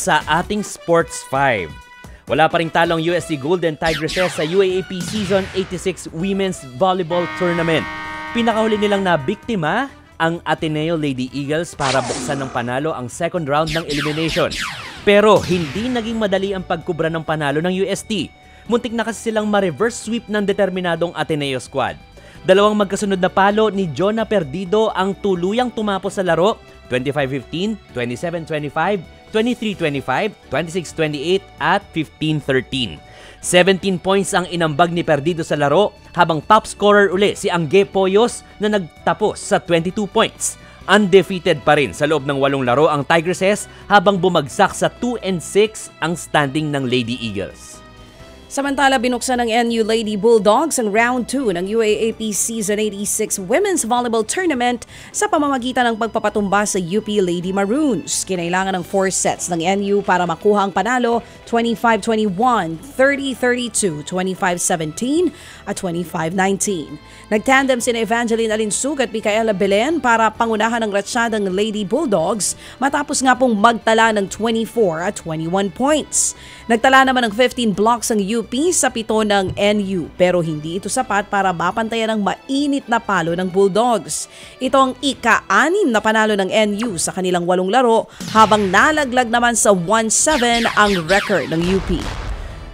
sa ating Sports 5. Wala pa ring talong UST Golden Tigresses sa UAAP Season 86 Women's Volleyball Tournament. Pinakahuli nilang nabiktima ang Ateneo Lady Eagles para buksan ng panalo ang second round ng elimination. Pero hindi naging madali ang pagkubra ng panalo ng UST. Muntik na kasi silang ma-reverse sweep ng determinadong Ateneo squad. Dalawang magkasunod na palo ni Jonah Perdido ang tuluyang tumapos sa laro, 25-15, 27-25, 23-25, 26-28 at 15-13. 17 points ang inambag ni Perdido sa laro habang top scorer uli si Angge Poyos na nagtapos sa 22 points. Undefeated pa rin sa loob ng 8 laro ang Tigresses habang bumagsak sa 2-6 ang standing ng Lady Eagles. Samantala, binuksan ng NU Lady Bulldogs ang Round 2 ng UAAP Season 86 Women's Volleyball Tournament sa pamamagitan ng pagpapatumba sa UP Lady Maroons. Kinailangan ng 4 sets ng NU para makuha ang panalo 25-21, 30-32, 25-17 at 25-19. Nagtandem sina Evangeline Alinsug at Micaela Belen para pangunahan ng ratsyadang Lady Bulldogs matapos nga pong magtala ng 24 at 21 points. Nagtala naman ng 15 blocks ang UP sa 7 ng NU pero hindi ito sapat para mapantayan ang mainit na palo ng Bulldogs. Ito ang ika-6 na panalo ng NU sa kanilang 8 laro habang nalaglag naman sa 1-7 ang record ng UP.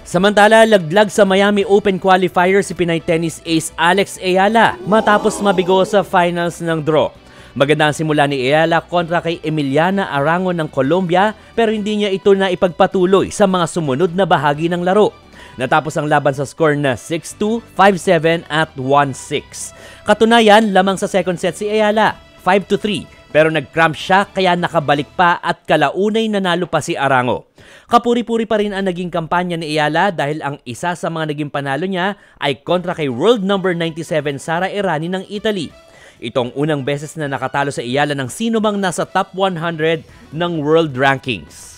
Samantala, laglag sa Miami Open qualifier si Pinay tennis ace Alex Ayala matapos mabigo sa finals ng draw. Maganda ang simula ni Ayala kontra kay Emiliana Arangon ng Colombia pero hindi niya ito na ipagpatuloy sa mga sumunod na bahagi ng laro. Natapos ang laban sa score na 6-2, 5-7 at 1-6. Katunayan, lamang sa second set si Ayala, 5-3 pero nag-cramp siya kaya nakabalik pa at kalaunay nanalo pa si Arango. Kapuri-puri pa rin ang naging kampanya ni Ayala dahil ang isa sa mga naging panalo niya ay kontra kay world number 97 Sara Errani ng Italy. Itong unang beses na nakatalo sa Ayala ng sino mang nasa top 100 ng world rankings.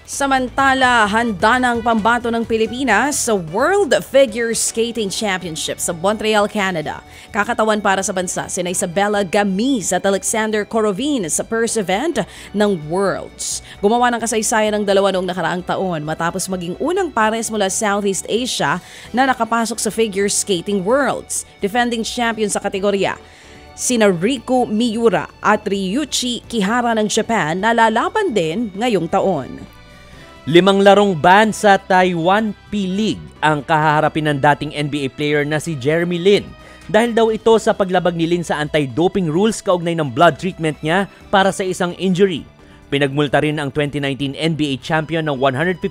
Samantala, handa na ang pambato ng Pilipinas sa World Figure Skating Championship sa Montreal, Canada. Kakatawan para sa bansa sina Isabella Gamiz at Alexander Korovin sa first event ng Worlds. Gumawa ng kasaysayan ng dalawa noong nakaraang taon matapos maging unang pares mula Southeast Asia na nakapasok sa Figure Skating Worlds. Defending champion sa kategorya sina Riku Miura at Ryuichi Kihara ng Japan na lalaban din ngayong taon. 5 larong ban sa Taiwan P-League ang kahaharapin ng dating NBA player na si Jeremy Lin dahil daw ito sa paglabag ni Lin sa anti-doping rules kaugnay ng blood treatment niya para sa isang injury. Pinagmulta rin ang 2019 NBA champion ng 150,000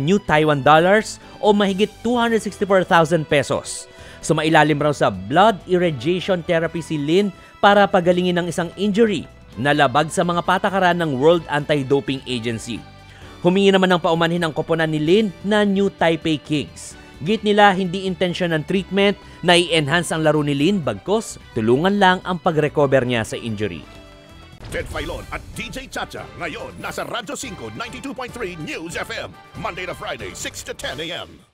new Taiwan dollars o mahigit 264,000 pesos. Sumailalim raw sa blood irradiation therapy si Lin para pagalingin ang isang injury na labag sa mga patakaran ng World Anti-Doping Agency. Humingi naman ng paumanhin ang koponan ni Lin na New Taipei Kings. Git nila hindi intensyon ng treatment na i-enhance ang laro ni Lin bagkos tulungan lang ang pag-recover niya sa injury. Ted Filon at DJ Chacha ngayon nasa Radyo 5 92.3 News FM Monday to Friday 6 to 10 a.m.